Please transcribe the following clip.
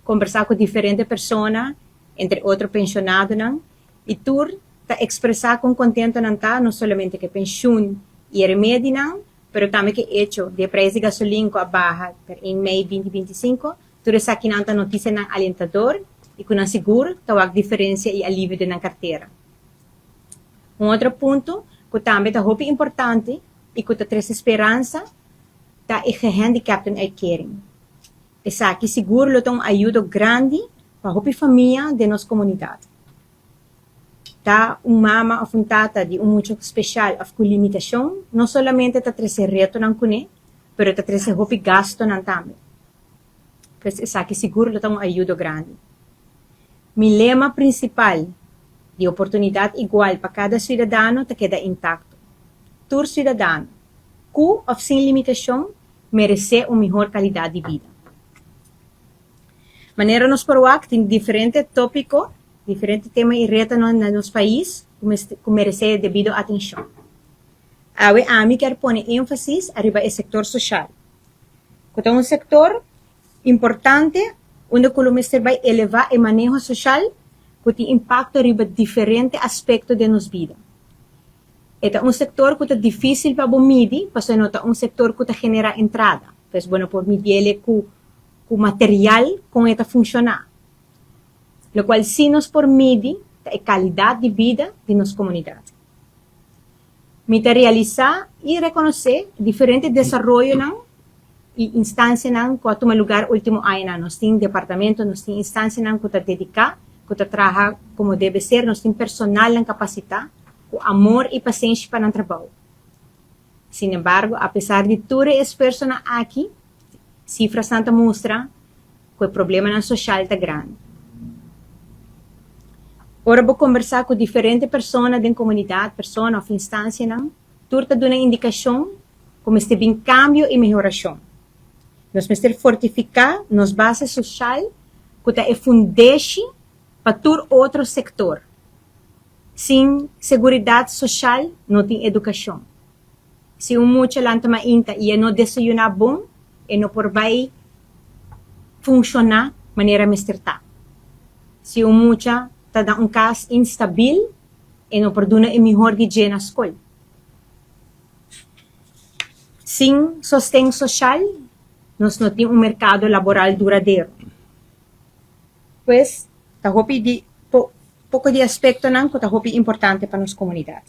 conversar com diferentes pessoas, entre outros pensionados, e tur ta expressar com contento não somente que pensão e remédio, pero também que hecho de preço de gasolina com a barra em May 2025, tur essa aqui não notícia ng alentador e com a seguro tawag diferença e alívio de na carteira. Outro ponto que também é muito importante e que traz esperança é o handicap and caring. Essa aqui seguro é uma ajuda grande para a família de nossa comunidade. Tá mama afrontada de muito especial com limitação, não somente está trazendo reto não cune, pero está trazendo muito gasto não também. Pois essa aqui seguro é uma ajuda grande. Mi lema principal de oportunidade igual para cada cidadão te queda intacto. Todo cidadão, com ou sem limitação, merece uma melhor qualidade de vida. Maneira nos provar tem diferentes tópicos, diferentes temas e retos no nosso país que merecem devido atenção. A mim quero pôr ênfase arriba ao setor social. Que é um setor importante onde o Colomester vai elevar o manejo social que tem impacto arriba diferentes aspectos de nossa vida. É um setor que é difícil para medir, porque é um setor que genera entrada. Pues bueno, por medir com material com ele funcionar. Lo qual, se nos por medir a qualidade de vida de nossa comunidade. Me realizar e reconhecer diferentes desenvolvimentos e instâncias que tomam lugar último ano. Nós temos departamento, nós temos instâncias que estão dedicadas, que estão trabalhando como deve ser, nós temos personal capacitado, com amor e paciência para o trabalho. Sin embargo, apesar de todo o esforço aqui, cifras mostram que o problema social está grande. Ora vou conversar com diferentes pessoas da comunidade, pessoas ou instâncias, tudo está dando indicação como este bem cambio e melhoração. Nós precisamos fortificar nos bases sociais que é fundação para todo outro setor. Sem segurança social, não tem educação. Se mucha lanta mainta e não desayunar bom, e não por vai funcionar maneira mesterta. Se mucha tá dando caso instabil, e não por duna melhor de na escola. Sem sostém social, nós não temos mercado laboral duradouro. Pues, tá hopi de pouco de aspecto que tá hopi importante para nossa comunidade.